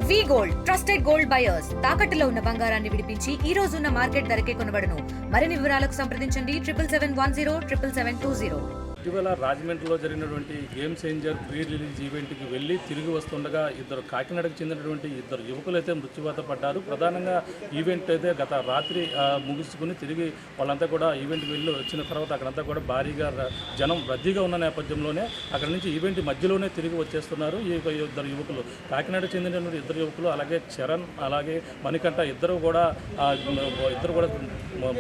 వి gold trusted gold buyers తాకట్టులో ఉన్న బంగారాన్ని విడిపించి ఈ రోజు ఉన్న మార్కెట్ ధరకే కొనబడును. మరిన్ని వివరాలకు సంప్రదించండి 7771077720. ఇటీవల రాజమండ్రిలో జరిగినటువంటి గేమ్ చేంజర్ ప్రీ రిలీజ్ ఈవెంట్కి వెళ్ళి తిరిగి వస్తుండగా కాకినాడకు చెందినటువంటి ఇద్దరు యువకులు అయితే మృత్యువాత పడ్డారు. ప్రధానంగా ఈవెంట్ అయితే గత రాత్రి ముగుసుకుని తిరిగి వాళ్ళంతా కూడా ఈవెంట్కి వెళ్ళి వచ్చిన తర్వాత అక్కడంతా కూడా భారీగా జనం రద్దీగా ఉన్న నేపథ్యంలోనే అక్కడ నుంచి ఈవెంట్ మధ్యలోనే తిరిగి వచ్చేస్తున్నారు ఈ ఇద్దరు యువకులు. కాకినాడకు చెందినటువంటి ఇద్దరు యువకులు అలాగే చరణ్ అలాగే మణికంఠ ఇద్దరు కూడా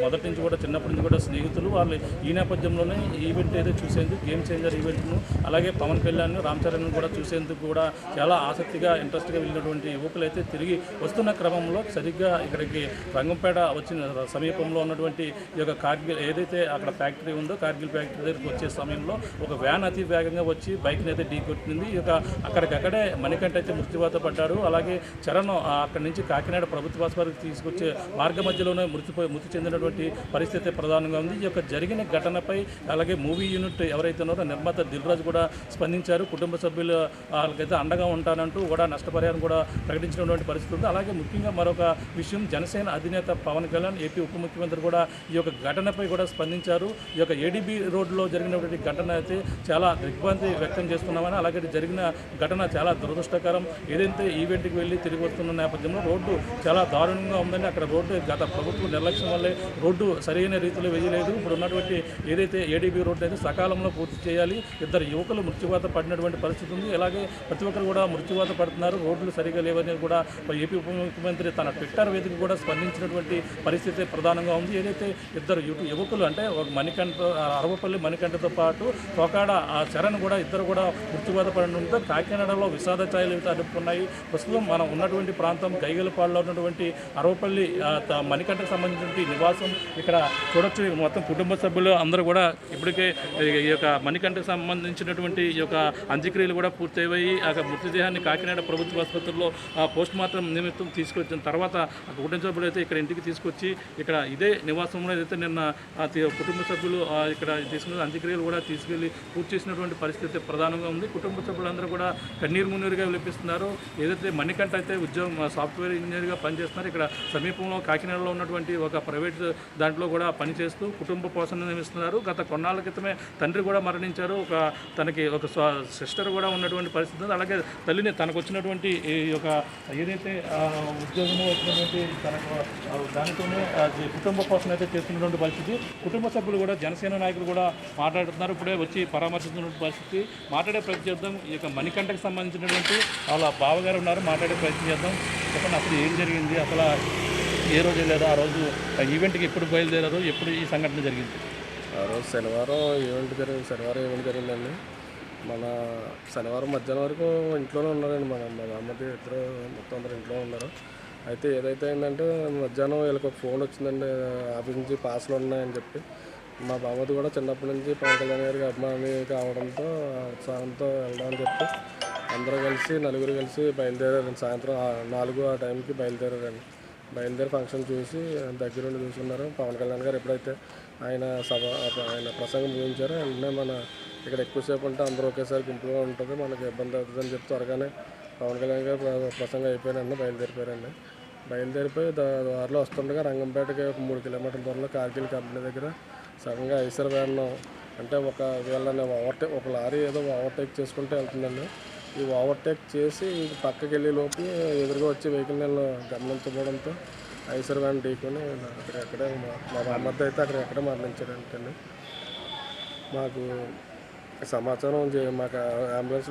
మొదటి నుంచి కూడా చిన్నప్పటి నుంచి కూడా స్నేహితులు. వాళ్ళు ఈ నేపథ్యంలోనే ఈవెంట్ అయితే చూసేందుకు గేమ్ చేంజర్ ఈవెంట్ను అలాగే పవన్ కళ్యాణ్ రామ్ చరణ్ కూడా చూసేందుకు కూడా చాలా ఆసక్తిగా ఇంట్రెస్ట్గా వెళ్ళినటువంటి యువకులు అయితే తిరిగి వస్తున్న క్రమంలో సరిగ్గా ఇక్కడికి రంగంపేట వచ్చిన సమీపంలో ఉన్నటువంటి ఈ యొక్క కార్గిల్ ఏదైతే అక్కడ ఫ్యాక్టరీ ఉందో కార్గిల్ ఫ్యాక్టరీ దగ్గరికి వచ్చే సమయంలో ఒక వ్యాన్ అతి వేగంగా వచ్చి బైక్ని అయితే ఢీ కొట్టింది. ఈ యొక్క అక్కడికక్కడే మణికంఠ అయితే మృత్యువాత పడ్డారు. అలాగే చరణ్ అక్కడి నుంచి కాకినాడ ప్రభుత్వ ఆసుపత్రికి తీసుకొచ్చే మార్గ మధ్యలోనే మృతి చెందినటువంటి పరిస్థితి ప్రధానంగా ఉంది. ఈ యొక్క జరిగిన ఘటనపై అలాగే మూవీ యూనిట్ ఎవరైతే ఉన్నారో నిర్మాత దిల్ రాజు కూడా స్పందించారు. కుటుంబ సభ్యులు వాళ్ళకైతే అండగా ఉంటానంటూ కూడా నష్టపరిహారం కూడా ప్రకటించినటువంటి పరిస్థితి ఉంది. అలాగే ముఖ్యంగా మరొక విషయం జనసేన అధినేత పవన్ కళ్యాణ్ ఏపీ ఉప ముఖ్యమంత్రి కూడా ఈ యొక్క ఘటనపై కూడా స్పందించారు. ఈ యొక్క ఏడీబీ రోడ్లో జరిగినటువంటి ఘటన అయితే చాలా దిగ్భ్రాంతి వ్యక్తం చేస్తున్నామని అలాగే జరిగిన ఘటన చాలా దురదృష్టకరం. ఏదైతే ఈవెంట్కి వెళ్ళి తిరిగి వస్తున్న నేపథ్యంలో రోడ్డు చాలా దారుణంగా ఉందని అక్కడ రోడ్డు గత ప్రభుత్వం నిర్లక్ష్యం వల్లే రోడ్డు సరైన రీతిలో వేయలేదు. ఇప్పుడు ఉన్నటువంటి ఏదైతే ఏడీబీ రోడ్డు అయితే సకాలంలో పూర్తి చేయాలి. ఇద్దరు యువకులు మృత్యువాత పడినటువంటి పరిస్థితి ఉంది. అలాగే ప్రతి ఒక్కరు కూడా మృత్యువాత పడుతున్నారు. రోడ్లు సరిగా లేవని కూడా ఏపీ ఉప ముఖ్యమంత్రి తన ట్విట్టర్ వేదిక కూడా స్పందించినటువంటి పరిస్థితి ప్రధానంగా ఉంది. ఏదైతే ఇద్దరు యువకులు అంటే ఒక మణికంఠ అరవపల్లి మణికంఠతో పాటు తోకాడ చరణ్ కూడా ఇద్దరు కూడా మృత్యువాత పడడంతో కాకినాడలో విషాద ఛాయలు అయితే అడుపుకున్నాయి. ప్రస్తుతం మనం ఉన్నటువంటి ప్రాంతం గైగలపాడులో ఉన్నటువంటి అరవపల్లి మణికంఠకు సంబంధించినటువంటి నివాసం ఇక్కడ చూడొచ్చు. మొత్తం కుటుంబ సభ్యులు అందరూ కూడా ఇప్పటికే ఈ యొక్క మణికంఠకు సంబంధించినటువంటి ఈ యొక్క అంత్యక్రియలు కూడా పూర్తయ్యాయి. ఆ మృతదేహాన్ని కాకినాడ ప్రభుత్వ ఆసుపత్రిలో పోస్ట్ మార్టం నిమిత్తం తీసుకొచ్చిన తర్వాత కుటుంబ సభ్యులు అయితే ఇక్కడ ఇంటికి తీసుకొచ్చి ఇక్కడ ఇదే నివాసంలో ఏదైతే నిన్న కుటుంబ సభ్యులు ఇక్కడ తీసుకున్న అంత్యక్రియలు కూడా తీసుకెళ్లి పూర్తి చేసినటువంటి పరిస్థితి ప్రధానంగా ఉంది. కుటుంబ సభ్యులందరూ కూడా కన్నీరు మున్నీరుగా విలపిస్తున్నారు. ఏదైతే మణికంఠ అయితే సాఫ్ట్వేర్ ఇంజనీర్గా పనిచేస్తున్నారు. ఇక్కడ సమీపంలో కాకినాడలో ఉన్నటువంటి ఒక ప్రైవేట్ దాంట్లో కూడా పనిచేస్తూ కుటుంబ పోషణ నిర్మిస్తున్నారు. గత కొన్నాళ్ళ క్రితమే తండ్రి కూడా మరణించారు. తనకి ఒక సిస్టర్ కూడా ఉన్నటువంటి పరిస్థితి ఉంది. అలాగే తల్లిని తనకు వచ్చినటువంటి ఈ యొక్క ఏదైతే ఉద్యోగము వచ్చినటువంటి తనకు దానితోనే కుటుంబ పోషణ అయితే చేస్తున్నటువంటి పరిస్థితి. కుటుంబ సభ్యులు కూడా జనసేన నాయకులు కూడా మాట్లాడుతున్నారు. ఇప్పుడే వచ్చి పరామర్శిస్తున్నటువంటి పరిస్థితి. మాట్లాడే ప్రయత్నం చేద్దాం. ఈ యొక్క మణికంఠకు సంబంధించినటువంటి వాళ్ళ బావగారు ఉన్నారు. మాట్లాడే ప్రయత్నం చేద్దాం. చెప్పండి, అసలు ఏం జరిగింది, అసలు ఏ రోజు లేదా ఆ రోజు ఈవెంట్కి ఎప్పుడు బయలుదేరారు, ఎప్పుడు ఈ సంఘటన జరిగింది? ఆ రోజు శనివారం ఈవెంట్ జరిగిందండి. మన శనివారం మధ్యాహ్నం వరకు ఇంట్లోనే ఉన్నారండి. మా అమ్మది ఇద్దరు మొత్తం అందరూ ఇంట్లో ఉన్నారు. అయితే ఏదైతే అయిందంటే మధ్యాహ్నం వీళ్ళకి ఒక ఫోన్ వచ్చిందండి, ఆఫీస్ నుంచి పాస్లు ఉన్నాయని చెప్పి. మా బామ్మది కూడా చిన్నప్పటి నుంచి పవన్ కళ్యాణ్ గారికి అభిమాని కావడంతో ఉత్సాహంతో వెళ్దామని చెప్పి అందరూ కలిసి నలుగురు కలిసి బయలుదేరారండి. సాయంత్రం 4 ఆ టైంకి బయలుదేరి ఫంక్షన్ చూసి దగ్గరుండి చూసుకున్నారు. పవన్ కళ్యాణ్ గారు ఎప్పుడైతే ఆయన ప్రసంగం ముగించారో వెంటనే మన ఇక్కడ ఎక్కువసేపు ఉంటే అందరూ ఒకేసారి గుంపుగా ఉంటుంది, మనకి ఇబ్బంది అవుతుందని చెప్పి త్వరగానే పవన్ కళ్యాణ్ గారు ప్రసంగం అయిపోయినండి బయలుదేరిపోయారండి. బయలుదేరిపోయి దారిలో వస్తుండగా రంగంపేటకి ఒక 3 కిలోమీటర్ల దూరంలో కార్గిల్ కంపెనీ దగ్గర సడన్గా ఐసర్ వ్యాన్ అంటే వీళ్ళని ఒక లారీ ఏదో ఓవర్టేక్ చేసుకుంటూ వెళ్తుందండి. ఈ ఓవర్టేక్ చేసి పక్కకి వెళ్ళే లోపు ఎదురుగా వచ్చే వెహికల్ నేను గమనించబోవడంతో ఐసర్ వ్యాన్ ఢీకొని అక్కడెక్కడే మా బామ్మద్ద అయితే అక్కడెక్కడే మరణించాడంటండి. మాకు సమాచారం మాకు అంబులెన్స్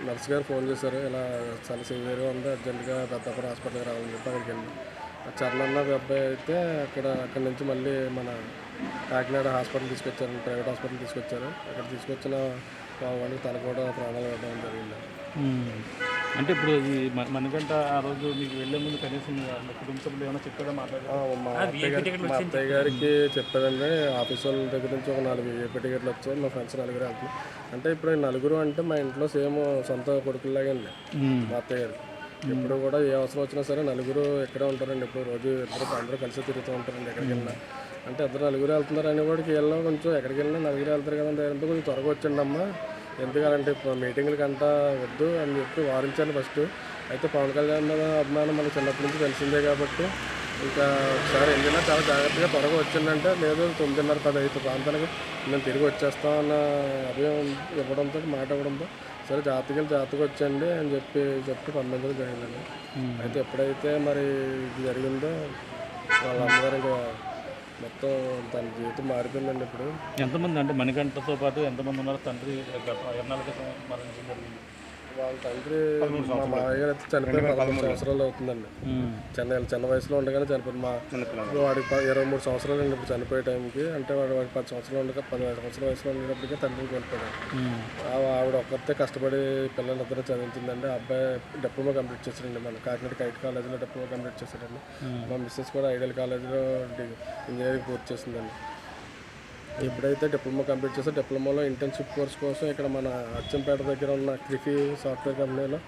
నర్స్ గారు ఫోన్ చేశారు, ఇలా చాలా సివియర్గా ఉంది, అర్జెంటుగా పెద్దాపురం హాస్పిటల్కి రావాలని చెప్పి అక్కడికి వెళ్ళి చరణ్ అబ్బాయి అయితే అక్కడి నుంచి మళ్ళీ మన కాకినాడ హాస్పిటల్ తీసుకొచ్చారు, ప్రైవేట్ హాస్పిటల్ తీసుకొచ్చారు. అక్కడ తీసుకొచ్చిన వాళ్ళకి తన కూడా ప్రాణాలు ఇవ్వడం జరిగింది. అంటే ఇప్పుడు ఈ మణికంఠ ఆ రోజు మీకు వెళ్ళే ముందు కనీసం కుటుంబ సభ్యులు ఏమైనా చెప్పారా, మాట్లాడారు? మా అత్తయ్య గారికి చెప్పారండి. ఆఫీస్ వాళ్ళ దగ్గర నుంచి ఒక 4 ఏపీ టికెట్లు వచ్చాయి. మా ఫ్రెండ్స్ 4 వెళ్తున్నాం. అంటే ఇప్పుడు 4 అంటే మా ఇంట్లో సేమ్ సొంత కొడుకులాగే అండి మా అత్తయ్య గారు. ఎప్పుడు కూడా ఏ అవసరం వచ్చినా సరే 4 ఇక్కడే ఉంటారండి. ఇప్పుడు రోజు అందరూ కలిసి తిరుగుతూ ఉంటారండి ఎక్కడికి వెళ్ళినా. అంటే 4 వెళ్తున్నారు అనేవాడికి వెళ్ళినా కొంచెం ఎక్కడికి వెళ్ళినా 4 వెళ్తారు కదా అంటే కొంచెం త్వరగా వచ్చిండి అమ్మ, ఎందుకంటే ఇప్పుడు మీటింగ్లకంటా వద్దు అని చెప్పి వారించాను ఫస్ట్. అయితే పవన్ కళ్యాణ్ మీద అభిమానం మనకు చిన్నప్పటి నుంచి తెలిసిందే కాబట్టి ఇంకా ఒకసారి వెళ్ళినా చాలా జాగ్రత్తగా త్వరగా వచ్చిందంటే లేదు 9:30, 10 అయితే ప్రాంతానికి మేము తిరిగి వచ్చేస్తామన్న అభియం ఇవ్వడంతో మాట ఇవ్వడంతో సరే జాగ్రత్తగా వచ్చండి అని చెప్పి పంపించడం జరిగిందండి. అయితే ఎప్పుడైతే మరి ఇది జరిగిందో వాళ్ళ అమ్మగారు ఇంకా మొత్తం తన జీవితం మారిపోయిందండి. ఇప్పుడు ఎంతమంది అంటే మణికంఠతో పాటు ఎంతమంది ఉన్నారు? తండ్రి గత 2 క్రితం మరణించడం జరిగింది. వాళ్ళ తండ్రి మా మామయ్య అయితే చనిపోయి 13 సంవత్సరాలు అవుతుందండి. చిన్న వయసులో ఉండగానే చనిపోయింది. వాడికి 23 సంవత్సరాలు అండి ఇప్పుడు చనిపోయే టైంకి. అంటే వాడికి 10 సంవత్సరాలు ఉండగా 15 సంవత్సరాల వయసులో ఉండేటప్పటికే తండ్రిని కోల్పోయాడు. ఆవిడ ఒక్కతే కష్టపడి పిల్లలిద్దరూ చదివించిందండి. అబ్బాయి డిప్లొమా కంప్లీట్ చేశాడండి. మన కాకినాడ కైట్ కాలేజీలో డిప్లొమా కంప్లీట్ చేశాడండి. మా మిస్సెస్ కూడా ఐడియల్ కాలేజీలో ఇంజనీరింగ్ పూర్తి చేసిందండి. ఎప్పుడైతే డిప్లొమా కంప్లీట్ చేస్తే డిప్లొమాలో ఇంటర్న్షిప్ కోర్స్ కోసం ఇక్కడ మన అచ్చంపేట దగ్గర ఉన్న క్రిఫీ సాఫ్ట్వేర్ కంపెనీలో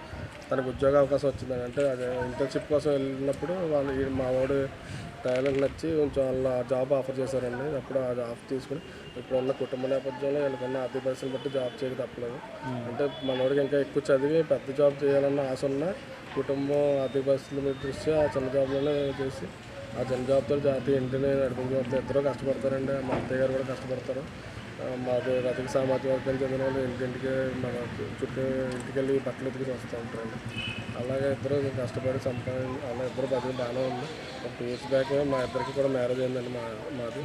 తనకు ఉద్యోగ అవకాశం వచ్చిందండి. అంటే అదే ఇంటర్న్షిప్ కోసం వెళ్ళినప్పుడు మా వాడు టాలెంట్ నచ్చి కొంచెం వాళ్ళ జాబ్ ఆఫర్ చేశారండి. అప్పుడు ఆ జాబ్ తీసుకుని ఇప్పుడున్న కుటుంబ నేపథ్యంలో వీళ్ళకున్న ఆర్థిక పరిస్థితిని బట్టి జాబ్ చేయక తప్పలేదు. అంటే మనోడికి ఇంకా ఎక్కువ చదివి పెద్ద జాబ్ చేయాలన్న ఆశ ఉన్న కుటుంబం ఆర్థిక పరిస్థితుల మీద దృష్ట్యా ఆ చిన్న జాబ్లోనే చేసి ఆ చిన్న జాబ్తో జాతీయ ఇంటిని నడిపించే ఇద్దరు కష్టపడతారండి. మా అత్తయ్య గారు కూడా కష్టపడతారు. మాది రతిక సామాజిక వర్గం చెందిన వాళ్ళు ఇంటింటికి మన చుట్టూ ఇంటికి వెళ్ళి బట్టలు ఎత్తుకుని వస్తూ ఉంటారండి. అలాగే ఇద్దరు కష్టపడి అలా ఇద్దరు బతికి బాగానే ఉంది. ఒక 2 years బ్యాక్ మా ఇద్దరికి కూడా మ్యారేజ్ అయిందండి. మాది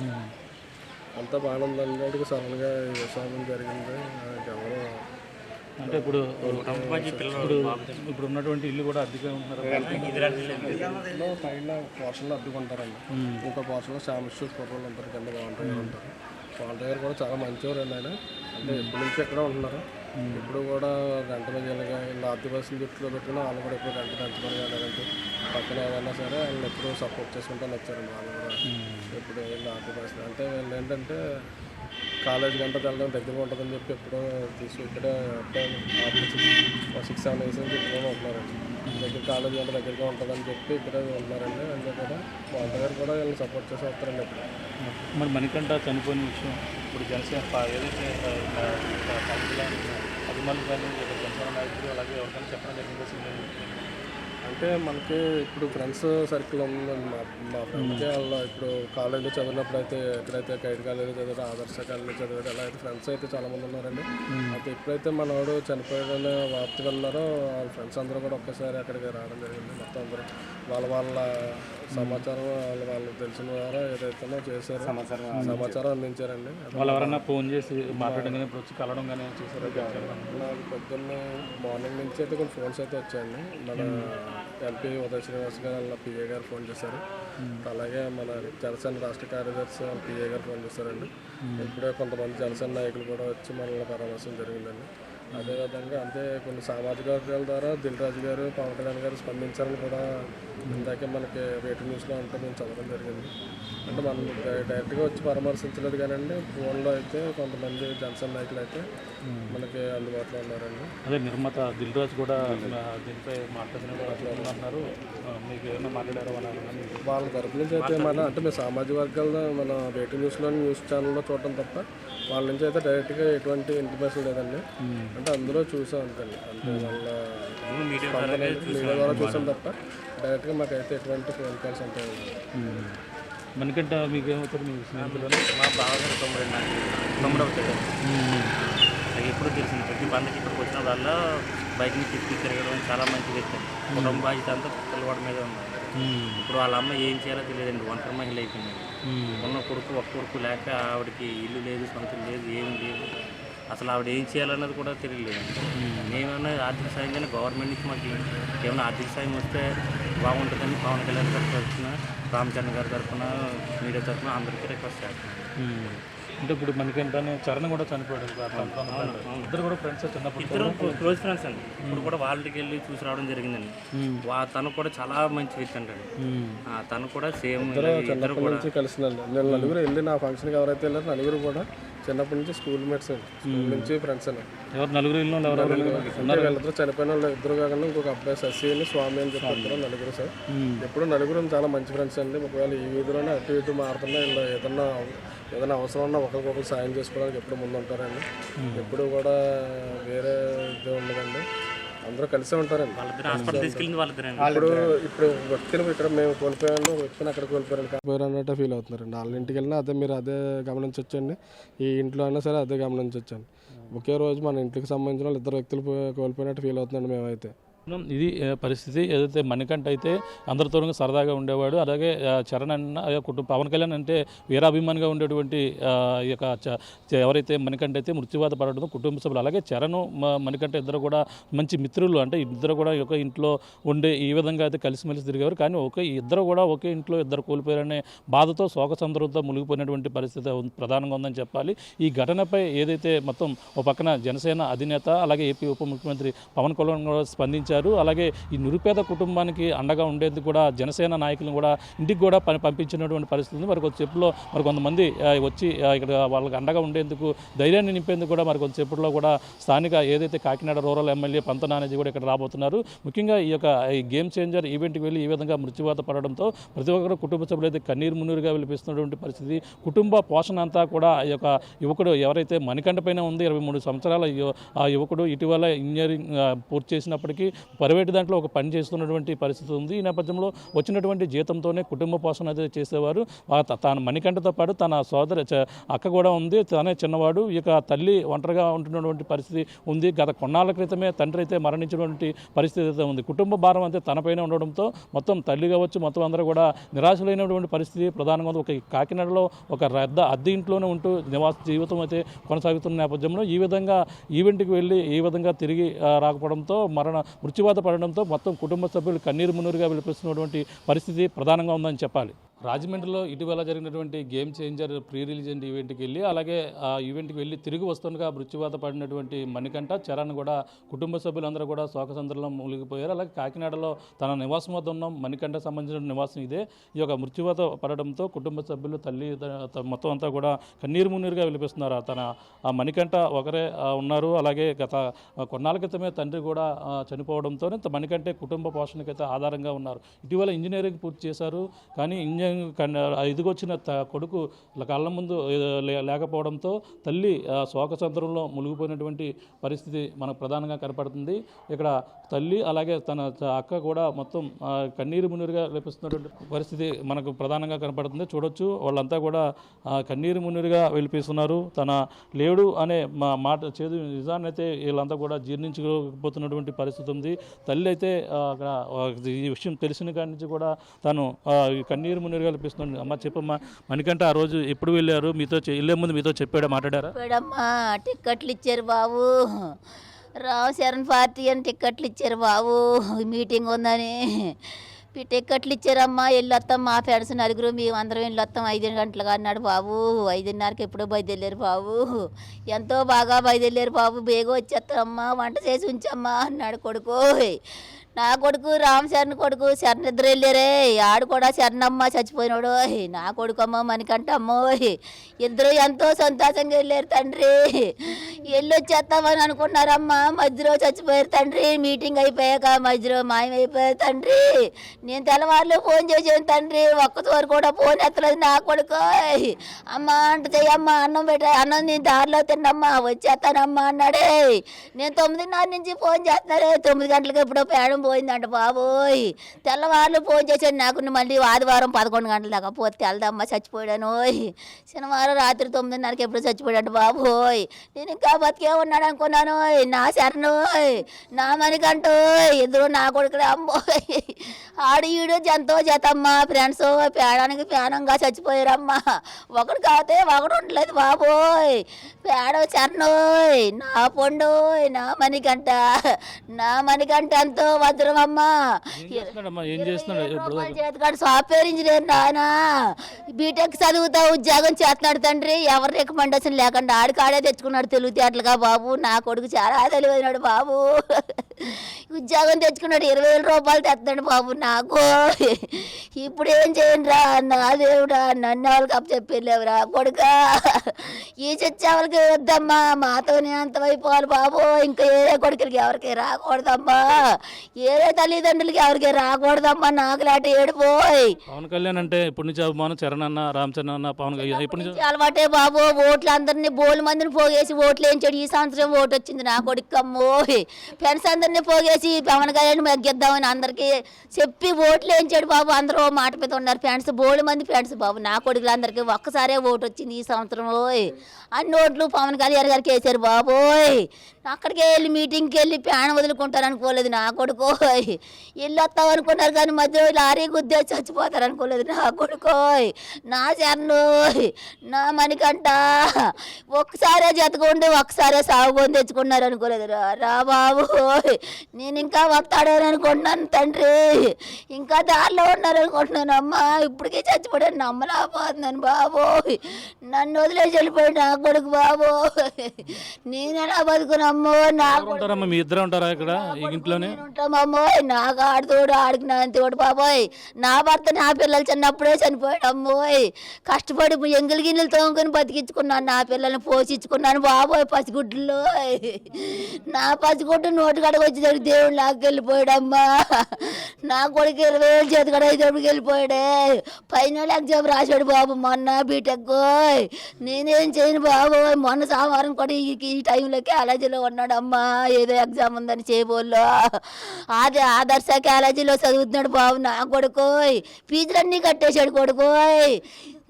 అంతా బాగానే ఉందండి. అంటే సడన్గా ఈ విషయం జరిగింది. ఎవరు అంటే ఇప్పుడు ఉన్నటువంటి ఇల్లు కూడా అద్దెగా ఉంటున్నారు. పైన పోర్షన్లో అద్దుకుంటారండి. ఇంకో పోర్షన్లో శామశ్వర్ కుర్రోళ్ళు ఉంటారు, కింద వాలంటీర్ ఉంటారు. వాలంటీర్ కూడా చాలా మంచివారు అండి ఆయన. అంటే ఎప్పటి నుంచి ఎక్కడ ఉంటున్నారు. ఇప్పుడు కూడా గంట మధ్యలుగా ఇలా ఆర్థిక పరిస్థితులు దృష్టిలో పెట్టుకుని వాళ్ళు కూడా ఎప్పుడు గంట దంచుకొని లేదంటే పక్కన ఏదైనా సరే వాళ్ళు ఎప్పుడు సపోర్ట్ చేసుకుంటాను వచ్చారండి. వాళ్ళు కూడా ఇప్పుడు వీళ్ళు ఆర్థిక పరిస్థితి అంటే వీళ్ళు ఏంటంటే కాలేజ్ గంట వెళ్ళడం దగ్గర ఉంటుందని చెప్పి ఎప్పుడో ఇక్కడే 6-7 years నుంచి ఇక్కడే ఉంటున్నారండి. దగ్గర కాలేజ్ గంట దగ్గరగా ఉంటుందని చెప్పి ఇక్కడే ఉంటున్నారండి. అంటే కూడా వాళ్ళ దగ్గర కూడా వీళ్ళని సపోర్ట్ చేసి వస్తారండి. ఇప్పుడు మరి మణికంఠ చనిపోయిన విషయం ఇప్పుడు జనసేన ఏదైతే అభిమానులు కానీ జనసేన నాయకులు అలాగే ఎవరికైనా చెప్పడం జరిగింది. అంటే మనకి ఇప్పుడు ఫ్రెండ్స్ సర్కిల్ ఉందండి. మా ఫ్రెండ్కి వాళ్ళ ఇప్పుడు కాలేజీలో చదివినప్పుడు అయితే ఎక్కడైతే కైట్ కాలేజీలో చదివారో ఆదర్శ కాలేజీలో చదివారో అలా అయితే ఫ్రెండ్స్ అయితే చాలామంది ఉన్నారండి. అయితే ఎప్పుడైతే మనవాడు చనిపోయాడనే వార్త విన్నారో వాళ్ళ ఫ్రెండ్స్ అందరూ కూడా ఒక్కసారి అక్కడికి రావడం జరిగింది. మొత్తం అందరూ వాళ్ళ సమాచారం వాళ్ళకి తెలిసిన ద్వారా ఏదైతే చేశారో సమాచారం అందించారండి. వాళ్ళు ఎవరైనా ఫోన్ చేసి మాట్లాడడం కానీ ఇప్పుడు వచ్చి కలవడం కానీ చేశారు. నాకు పొద్దున్న మార్నింగ్ నుంచి అయితే కొన్ని ఫోన్స్ అయితే వచ్చాయండి. మన ఎంపీ ఉదయ శ్రీనివాస్ గారు వాళ్ళ పిఏ గారు ఫోన్ చేశారు. అలాగే మన జనసేన రాష్ట్ర కార్యదర్శి వాళ్ళ పిఏ గారు ఫోన్ చేశారండి. ఇప్పుడే కొంతమంది జనసేన నాయకులు కూడా వచ్చి మనల్ని పరామర్శం జరిగిందండి. అదేవిధంగా అంటే కొన్ని సామాజిక వర్గాల ద్వారా దిల్ రాజు గారు, పవన్ కళ్యాణ్ గారు స్పందించారని కూడా ఇందాకే మనకి వెయిటింగ్ న్యూస్లో అంటే మేము చదవడం జరిగింది. అంటే మనం డైరెక్ట్గా వచ్చి పరామర్శించలేదు కానండి ఫోన్లో అయితే కొంతమంది జనసేన నాయకులు అయితే మనకి అందుబాటులో ఉన్నారండి. అదే నిర్మాత దిల్ రాజు కూడా దీనిపై మాట్లాడుతున్నారు. మీకు ఏమైనా మాట్లాడారో వాళ్ళ తరపు నుంచి అయితే అంటే మేము సామాజిక వర్గాల్లో మన వెయిటింగ్ న్యూస్ ఛానల్లో చూడటం తప్ప వాళ్ళ నుంచి అయితే డైరెక్ట్గా ఎటువంటి ఇంటిమేషన్ లేదండి. అంటే అందులో చూసాం అంతండి. అంటే వాళ్ళ మీడియా ద్వారా చూసాం తప్ప డైరెక్ట్గా మాకైతే ఎటువంటి ఫోన్ కాల్స్ ఉంటాయి. మనకంటే మీకు ఏమవుతారు మీ స్నేహితులు? మా బావగారు తమ్ముడు అవుతాడు. నాకు ఎప్పుడు తెలిసింది ప్రతి పండుగకి ఇక్కడికి వచ్చిన వల్ల బైక్ని తిప్పి తిరగడం చాలా మంచి వ్యక్తి. కుటుంబ బాధ్యత అంతా పిల్లవాడి మీద ఉంది. ఇప్పుడు వాళ్ళ అమ్మ ఏం చేయాలో తెలియదండి. ఒంటరి మహిళ అయిపోయింది. ఉన్న ఒక్క కొడుకు లేక ఆవిడకి ఇల్లు లేదు, సొంతం లేదు, ఏం లేదు. అసలు ఆవిడ ఏం చేయాలన్నది కూడా తెలియలేదు. మేమేమైనా ఆర్థిక సాయం కానీ గవర్నమెంట్ నుంచి మాకు ఏమైనా ఆర్థిక సాయం వస్తే బాగుంటుందని పవన్ కళ్యాణ్ గారి తరఫున, రామచంద్ర గారి తరఫున, మీడియా తరఫున అందరికీ రిక్వెస్ట్ చేస్తున్నాం. అంటే ఇప్పుడు మనకేంటనే చరణ్ కూడా చనిపోయాడు. ఇద్దరు కూడా ఫ్రెండ్స్, చిన్నప్పుడు ఇద్దరు క్లోజ్ ఫ్రెండ్స్ అండి. ఇప్పుడు కూడా వాళ్ళకి వెళ్ళి చూసి రావడం జరిగిందండి. తను కూడా చాలా మంచి వ్యక్తి అండి. తను కూడా సేమ్ చిన్నప్పటి నుంచి కలిసిందండి. నేను నలుగురు వెళ్ళి నా ఫంక్షన్కి ఎవరైతే వెళ్ళారో నలుగురు కూడా చిన్నప్పటి నుంచి స్కూల్ మేట్స్ అండి, స్కూల్ నుంచి ఫ్రెండ్స్ అండి. ఎవరు నలుగురు ఇల్లు అంటే వీళ్ళిద్దరూ చనిపోయిన వాళ్ళు ఇద్దరు కాకుండా ఇంకొక అబ్బాయి శశి అని స్వామి అని చెప్తారు, నలుగురు సార్. ఎప్పుడు నలుగురు చాలా మంచి ఫ్రెండ్స్ అండి. ఒకవేళ ఈ వీధిలోనే అటు ఇటు మారుతున్నా ఇలా ఏదైనా అవసరం ఉన్నా ఒకరికొకరు సాయం చేసుకోవడానికి ఎప్పుడు ముందు ఉంటారండి. ఎప్పుడు కూడా వేరే ఇది ఉండదండి, అందరూ కలిసే ఉంటారండి. హాస్పిటల్ తీసుకెళ్ళింది వాళ్ళిద్దరే. ఇప్పుడు వ్యక్తిని ఇక్కడ మేము కోల్పోయాను, వ్యక్తిని అక్కడ కోల్పోయారు అన్నట్టు ఫీల్ అవుతున్నారండి. వాళ్ళ ఇంటికి వెళ్ళినా అదే మీరు అదే గమనించవచ్చండి, ఈ ఇంట్లో అయినా సరే అదే గమనించవచ్చండి. ఒకే రోజు మన ఇంటికి సంబంధించిన వాళ్ళు ఇద్దరు వ్యక్తులు కోల్పోయినట్టు ఫీల్ అవుతుందండి మేమైతే. ఇది పరిస్థితి. ఏదైతే మణికంఠ అయితే అందరితో సరదాగా ఉండేవాడు, అలాగే చరణ్ అన్న పవన్ కళ్యాణ్ అంటే వీరాభిమానిగా ఉండేటువంటి ఈ యొక్క ఎవరైతే మణికంఠ అయితే మృత్యువాత పడడం కుటుంబ సభ్యులు, అలాగే చరణ్ మణికంఠ ఇద్దరు కూడా మంచి మిత్రులు. అంటే ఇద్దరు కూడా ఒక ఇంట్లో ఉండే ఈ విధంగా అయితే కలిసిమెలిసి తిరిగేవారు. కానీ ఇద్దరు కూడా ఒకే ఇంట్లో ఇద్దరు కోల్పోయారనే బాధతో శోక సందర్భంతో మునిగిపోయినటువంటి పరిస్థితి ప్రధానంగా ఉందని చెప్పాలి. ఈ ఘటనపై ఏదైతే మొత్తం ఒక పక్కన జనసేన అధినేత అలాగే ఏపీ ఉప ముఖ్యమంత్రి పవన్ కళ్యాణ్ కూడా స్పందించారు. అలాగే ఈ నిరుపేద కుటుంబానికి అండగా ఉండేందుకు కూడా జనసేన నాయకులను కూడా ఇంటికి కూడా పంపించినటువంటి పరిస్థితి ఉంది. మరికొద్దిసేపులో కొంతమంది వచ్చి ఇక్కడ వాళ్ళకి అండగా ఉండేందుకు ధైర్యాన్ని నింపేందుకు కూడా కొంతసేపట్లో కూడా స్థానిక ఏదైతే కాకినాడ రూరల్ ఎమ్మెల్యే పంత నానేజీ కూడా ఇక్కడ రాబోతున్నారు. ముఖ్యంగా ఈ గేమ్ చేంజర్ ఈవెంట్కి వెళ్ళి ఈ విధంగా మృత్యువాత పడడంతో ప్రతి ఒక్కరు కుటుంబ సభ్యులు అయితే కన్నీరు మున్నీరుగా విలిపిస్తున్నటువంటి పరిస్థితి. కుటుంబ పోషణ అంతా కూడా ఈ యొక్క యువకుడు ఎవరైతే మణికంఠ పైన ఉంది, 23 సంవత్సరాల ఆ యువకుడు ఇటీవల ఇంజనీరింగ్ పూర్తి చేసినప్పటికీ ప్రైవేట్ దాంట్లో ఒక పని చేస్తున్నటువంటి పరిస్థితి ఉంది. ఈ నేపథ్యంలో వచ్చినటువంటి జీతంతోనే కుటుంబ పోషణ అయితే చేసేవారు. తన మణికంఠతో పాటు తన సోదరి అక్క కూడా ఉంది, తనే చిన్నవాడు. ఇక తల్లి ఒంటరిగా ఉంటున్నటువంటి పరిస్థితి ఉంది. గత కొన్నాళ్ళ క్రితమే తండ్రి అయితే మరణించినటువంటి పరిస్థితి అయితే ఉంది. కుటుంబ భారం అయితే తనపైన ఉండడంతో మొత్తం తల్లి కావచ్చు మొత్తం అందరూ కూడా నిరాశలైనటువంటి పరిస్థితి ప్రధానంగా ఉంది. ఒక కాకినాడలో ఒక అద్దె ఇంట్లోనే ఉంటూ జీవితం అయితే కొనసాగుతున్న నేపథ్యంలో ఈ విధంగా ఈవెంట్కి వెళ్ళి ఈ విధంగా తిరిగి రాకపోవడంతో మృత్యువాత పడడంతో మొత్తం కుటుంబ సభ్యులు కన్నీరు మున్నీరుగా విలిపిస్తున్నటువంటి పరిస్థితి ప్రధానంగా ఉందని చెప్పాలి. రాజమండ్రిలో ఇటీవల జరిగినటువంటి గేమ్ చేంజర్ ప్రీ రిలీజ్ ఈవెంట్కి వెళ్ళి అలాగే ఆ ఈవెంట్కి వెళ్ళి తిరిగి వస్తుండగా మృత్యువాత పడినటువంటి మణికంఠ చరణ్ కూడా కుటుంబ సభ్యులందరూ కూడా శోకసంద్రంలో మూలిగిపోయారు. అలాగే కాకినాడలో తన నివాసం వద్ద ఉన్న మణికంఠ సంబంధించిన నివాసం ఇదే. ఈ యొక్క మృత్యువాత పడడంతో కుటుంబ సభ్యులు తల్లి మొత్తం అంతా కూడా కన్నీరు మున్నీరుగా విలిపిస్తున్నారు. ఆ మణికంఠ ఒకరే ఉన్నారు. అలాగే గత కొన్నాళ్ళ క్రితమే తండ్రి కూడా చనిపోవడంతోనే మణికంఠ కుటుంబ పోషణకైతే ఆధారంగా ఉన్నారు. ఇటీవల ఇంజనీరింగ్ పూర్తి చేశారు. కానీ ఎదిగొచ్చిన కొడుకు కళ్ళ ముందు లేకపోవడంతో తల్లి శోకసంద్రంలో మునిగిపోయినటువంటి పరిస్థితి మనకు ప్రధానంగా కనపడుతుంది. ఇక్కడ తల్లి అలాగే తన అక్క కూడా మొత్తం కన్నీరు మున్నీరుగా లేపిస్తున్నటువంటి పరిస్థితి మనకు ప్రధానంగా కనపడుతుంది. చూడొచ్చు వాళ్ళంతా కూడా కన్నీరు మున్నీరుగా వెళ్ళిపిస్తున్నారు. తన లేడు అనే మాట చేదు నిజాన్ని అయితే వీళ్ళంతా కూడా జీర్ణించుకోకపోతున్నటువంటి పరిస్థితి ఉంది. తల్లి అయితే అక్కడ ఈ విషయం తెలిసిన కాడి నుంచి కూడా తను కన్నీరు మున్నీరుగా కల్పిస్తుంది. అమ్మ చెప్పమ్మా, మణికంఠ ఆ రోజు ఎప్పుడు వెళ్ళారు? మీతో వెళ్ళే ముందు మీతో మాట్లాడారా? టిక్కెట్లు ఇచ్చారు బాబు, రావు శరణ్ పార్టీ అని టిక్కెట్లు ఇచ్చారు బాబు, మీటింగ్ ఉందని టిక్కెట్లు ఇచ్చారమ్మా. వెళ్ళొస్తాం మా ఫ్రెండ్స్ నలుగురు మేము అందరం వెళ్ళొస్తాం 5 గంటలుగా అన్నాడు బాబు. 5:30కి ఎప్పుడో బయలుదేరారు బాబు, ఎంతో బాగా బయలుదేరారు బాబు. బేగ వచ్చేస్తామమ్మా, వంట చేసి ఉంచమ్మా అన్నాడు కొడుకు. నా కొడుకు రామ్ శరణ్ కొడుకు శరణ్ ఇద్దరు వెళ్ళారే. ఆడు కూడా శరణమ్మ చచ్చిపోయినాడు. నా కొడుకు అమ్మ మణికంఠ అమ్మో ఇద్దరు ఎంతో సంతోషంగా వెళ్ళారు తండ్రి. వెళ్ళొచ్చేస్తామని అనుకున్నారమ్మా, మధ్యలో చచ్చిపోయారు తండ్రి. మీటింగ్ అయిపోయాక మధ్యలో మాయమైపోయారు తండ్రి. నేను తెల్లవారులు ఫోన్ చేసాను తండ్రి, ఒక్కసారి కూడా ఫోన్ ఎత్తలేదు నా కొడుకు. అమ్మ అంట చెయ్యమ్మా, అన్నం పెట్ట అన్నం నేను దారిలో తిన్నమ్మా వచ్చేస్తానమ్మా అన్నాడే. నేను 9:30 నుంచి ఫోన్ చేస్తున్నారే, 9 గంటలకు ఎప్పుడో పేడం పోయిందంట బాబోయ్. తెల్లవారులు ఫోన్ చేశాడు నాకు, మళ్ళీ ఆదివారం 11 గంటల దాకా పోతే వెళ్దామ్మా చచ్చిపోయాను. శనివారం రాత్రి 9:30కి ఎప్పుడు చచ్చిపోయాడు బాబోయ్. నేను ఇంకా బతికే ఉన్నాడు అనుకున్నాను. నా శరణు నా మణికంఠ ఇద్దరు నా కొడుకులే అమ్మోయ్. ఆడు ఈడు ఎంతో చేతమ్మా ఫ్రెండ్స్ పేడానికి పేనంగా చచ్చిపోయారమ్మా. ఒకడు కాతే ఒకడు ఉండలేదు బాబోయ్. పేడ చరణోయ్ నా పొండోయ్ నా మణికంఠ ఎంతో భద్రమమ్మా. చేతికాడు సాఫ్ట్వేర్ ఇంజనీర్ నాయన, బీటెక్ చదువుతా ఉద్యోగం చేస్తున్నాడు తండ్రి. ఎవరు రికమెండేషన్ లేకుండా ఆడికాడే తెచ్చుకున్నాడు తెలివితేటలుగా బాబు. నా కొడుకు చాలా తెలివైనాడు బాబు. ఉద్యోగం తెచ్చుకున్నాడు, 20,000 రూపాయలు తెస్తున్నాడు బాబు. నా నాకు ఇప్పుడు ఏం చేయండిరా నా దేవుడా నన్ను వాళ్ళకి అప్పు చెప్పలేవురా కొడుక ఈ చచ్చే వాళ్ళకి వద్దమ్మా మాతోనే అంతమైపోవాలి బాబు ఇంకా ఏరే కొడుకులకి ఎవరికి రాకూడదమ్మా ఏరే తల్లిదండ్రులకి ఎవరికి రాకూడదమ్మా నాకు లాంటి ఏడిపోయి పవన్ కళ్యాణ్ అంటే ఇప్పటి నుంచి అభిమానం చరణ్ అన్న రామ్ చరణ్ అన్న పవన్ కళ్యాణ్ ఇప్పటి నుంచి అలవాటే బాబు ఓట్లు అందరినీ బోలు మందిని పోగేసి ఓట్లు వేయించాడు ఈ సంవత్సరం ఓటు వచ్చింది నా కొడుకమ్మో ఫ్రెండ్స్ అందరినీ పోగేసి పవన్ కళ్యాణ్ మగ్గిద్దామని అందరికీ చెప్పి ఓట్లు వేయించాడు బాబు అందరూ ఓ మాట మీద ఉన్నారు ఫ్రెండ్స్ బోలు మంది ఫ్రెండ్స్ బాబు నా కొడుకులందరికీ ఒక్కసారే ఓటు వచ్చింది ఈ సంవత్సరం అన్ని ఓట్లు పవన్ కళ్యాణ్ గారికి వేసారు బాబోయ్ అక్కడికి వెళ్ళి మీటింగ్కి వెళ్ళి ప్యాన్ వదులుకుంటారు అనుకోలేదు నా కొడుకోయ్ ఇల్లు వస్తాం అనుకున్నారు కానీ మధ్యలో లారీ గుద్దే చచ్చిపోతారు అనుకోలేదు నా కొడుకోయ్ నా చరణోయ్ నా మణికంట ఒక్కసారే జతకుండి ఒక్కసారే సాగుకొని తెచ్చుకున్నారు అనుకోలేదు రా బాబోయ్ నేను ఇంకా వస్తాడని అనుకుంటున్నాను తండ్రి ఇంకా దారిలో ఉన్నారు అనుకుంటున్నాను అమ్మా ఇప్పటికీ చచ్చిపోయాను నమ్మలేకపోతున్నాను బాబోయ్ నన్ను వదిలేసి వెళ్ళిపోయాడు నా కొడుకు బాబోయ్ నేను ఎలా బతుకునమ్మో నా ఉంటారమ్మా మీ ఇద్దరు ఉంటారా ఇక్కడ ఈ ఇంట్లోనే ఉంటామమ్మో నాకు ఆడుతోడు ఆడికి నా తోడు బాబోయ్ నా భర్త నా పిల్లలు చిన్నప్పుడే చనిపోయాడు అమ్మోయ్ కష్టపడి ఎంగిలి గిన్నెలు తోముకొని బతికించుకున్నాను నా పిల్లల్ని పోషించుకున్నాను బాబోయ్ పసిగుడ్డులో నా పసిగుడ్డు నోటి కడకు వచ్చేసరికి దేవుడు నాకు వెళ్ళిపోయాడమ్మా నా కొడుకు 20,000 చేతి కడ ఐదుకి వెళ్ళిపోయాడే ఫైనల్ ఎగ్జామ్ రాశాడు బాబు మొన్న బీటెక్ నేనేం చేయను బాబు మొన్న సోమవారం కూడా ఈ టైంలో కాలేజీలో ఉన్నాడమ్మా ఏదో ఎగ్జామ్ ఉందని చేయబోల్లో అదే ఆదర్శ కాలేజీలో చదువుతున్నాడు బాబు నా కొడుకోయ్ ఫీజులన్నీ కట్టేశాడు కొడుకోయ్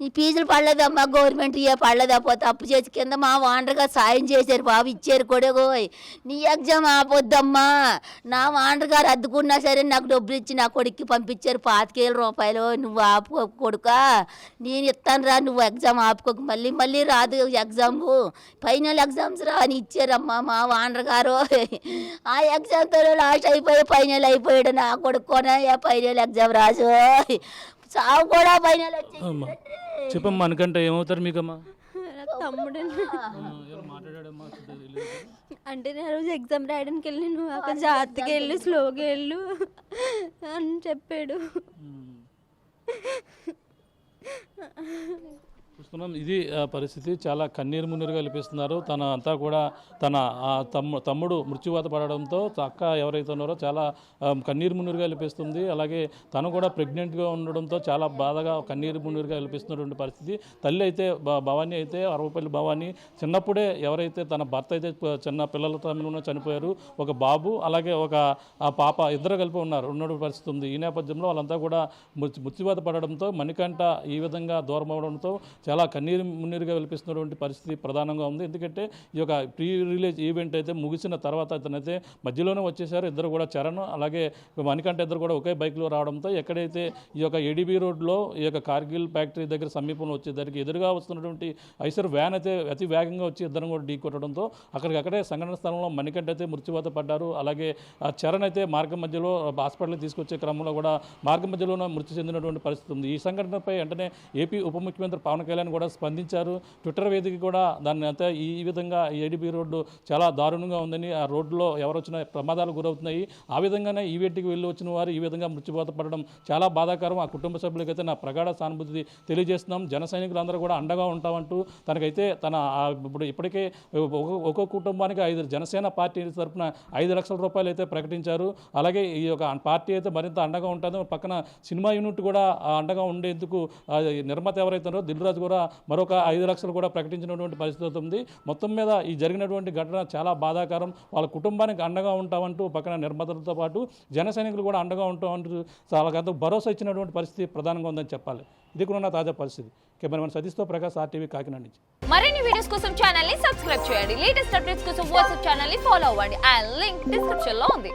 ఈ ఫీజులు పడలేదమ్మా గవర్నమెంట్ పడలేకపోతే అప్పు చేసి కింద మా వాండర్గా సాయం చేశారు బాబు ఇచ్చారు కొడుకోయ్ నీ ఎగ్జామ్ ఆపొద్దమ్మా నా వాండర్ గారు అద్దుకున్నా సరే నాకు డబ్బులు ఇచ్చి నా కొడుక్కి పంపించారు 25,000 రూపాయలు నువ్వు ఆపుకో కొడుక నేను ఇస్తాను రా నువ్వు ఎగ్జామ్ ఆపుకోక మళ్ళీ రాదు ఎగ్జామ్ ఫైనల్ ఎగ్జామ్స్ రా అని ఇచ్చారమ్మా మా వాండర్ గారు ఆ ఎగ్జామ్తో లాస్ట్ అయిపోయి ఫైనల్ అయిపోయాడు నా కొడుకునే ఫైనల్ ఎగ్జామ్ రాసు సాగు కూడా ఫైనల్ వచ్చి చెప్పమ్మా అనుకంటే ఏమవుతారు మీకమ్మా తమ్ముడు మాట్లాడాడమ్మా అంటే నేను రోజు ఎగ్జామ్ రాయడానికి వెళ్ళి నువ్వు అక్కడ జాగ్రత్తగా వెళ్ళు స్లోగా వెళ్ళు అని చెప్పాడు. చూస్తున్నాం ఇది పరిస్థితి చాలా కన్నీరు మున్నీరుగా కల్పిస్తున్నారు. తన అంతా కూడా తన తమ్ముడు మృత్యువాత పడడంతో అక్క ఎవరైతే ఉన్నారో చాలా కన్నీరు మున్నీరుగా కల్పిస్తుంది. అలాగే తను కూడా ప్రెగ్నెంట్గా ఉండడంతో చాలా బాధగా కన్నీరు మున్నీరుగా కల్పిస్తున్నటువంటి పరిస్థితి. తల్లి అయితే భవానీ అయితే అరవపల్లి భవానీ చిన్నప్పుడే ఎవరైతే తన భర్త అయితే చిన్న పిల్లలతో చనిపోయారు, ఒక బాబు అలాగే ఒక పాప ఇద్దరు కలిపి ఉన్నటువంటి పరిస్థితి ఉంది. ఈ నేపథ్యంలో వాళ్ళంతా కూడా మృత్యువాత పడడంతో మణికంఠ ఈ విధంగా దూరం అవడంతో చాలా కన్నీరు మున్నీరుగా వెలిపిస్తున్నటువంటి పరిస్థితి ప్రధానంగా ఉంది. ఎందుకంటే ఈ యొక్క ప్రీ రిలీజ్ ఈవెంట్ అయితే ముగిసిన తర్వాత అతనైతే మధ్యలోనే వచ్చేసారు. ఇద్దరు కూడా చరణ్ అలాగే మణికంఠ ఇద్దరు కూడా ఒకే బైక్లో రావడంతో ఎక్కడైతే ఈ యొక్క ఏడీబీ రోడ్లో ఈ యొక్క కార్గిల్ ఫ్యాక్టరీ దగ్గర సమీపంలో వచ్చేసరికి ఎదురుగా వస్తున్నటువంటి ఐసర్ వ్యాన్ అయితే అతి వేగంగా వచ్చి ఇద్దరు కూడా ఢీ కొట్టడంతో అక్కడికక్కడే సంఘటన స్థలంలో మణికంఠ అయితే మృత్యువాత పడ్డారు. అలాగే చరణ్ అయితే మార్గం మధ్యలో హాస్పిటల్కి తీసుకొచ్చే క్రమంలో కూడా మార్గం మధ్యలోనే మృతి చెందినటువంటి పరిస్థితి ఉంది. ఈ సంఘటనపై వెంటనే ఏపీ ఉప ముఖ్యమంత్రి పవన్ కళ్యాణ్ కూడా స్పందించారు. ట్విట్టర్ వేదిక కూడా దాన్ని అంతా ఈ విధంగా ఏడీబీ రోడ్డు చాలా దారుణంగా ఉందని, ఆ రోడ్డులో ఎవరు వచ్చినా ప్రమాదాలు గురవుతున్నాయి, ఆ విధంగానే ఈవెంట్కి వెళ్ళి వచ్చిన వారు ఈ విధంగా మృత్యువాత పడడం చాలా బాధాకరం. ఆ కుటుంబ సభ్యులకైతే నా ప్రగాఢ సానుభూతి తెలియజేస్తున్నాం. జన సైనికులందరూ కూడా అండగా ఉంటామంటూ తనకైతే ఇప్పటికే ఒక్కొక్క కుటుంబానికి 5 జనసేన పార్టీ తరఫున 5 లక్షల రూపాయలు అయితే ప్రకటించారు. అలాగే ఈ యొక్క పార్టీ అయితే మరింత అండగా ఉంటుందో పక్కన సినిమా యూనిట్ కూడా అండగా ఉండేందుకు నిర్మాత ఎవరైతే ఉన్నారో దిల్ రాజు కూడా మరొక 5 లక్షలు కూడా ప్రకటించినటువంటి పరిస్థితి ఉంది. మొత్తం మీద ఈ జరిగినటువంటి ఘటన చాలా బాధాకరం. వాళ్ళ కుటుంబానికి అండగా ఉంటామంటూ పక్కన నిర్మాతలతో పాటు జన సైనికులు కూడా అండగా ఉంటామంటూ చాలా భరోసా ఇచ్చినటువంటి పరిస్థితి ప్రధానంగా ఉందని చెప్పాలి. ఇది కూడా ఉన్న తాజా పరిస్థితి. కెమెరామెన్ సతీష్తో ప్రకాష్, RTV కాకినాడ నుంచి. మరిన్ని వీడియోస్ కోసం ఛానల్ ని సబ్స్క్రైబ్ చేయండి. లేటెస్ట్ అప్డేట్స్ కోసం వాట్సాప్ ఛానల్ ని ఫాలో అవ్వండి. ఆ లింక్ డిస్క్రిప్షన్ లో ఉంది.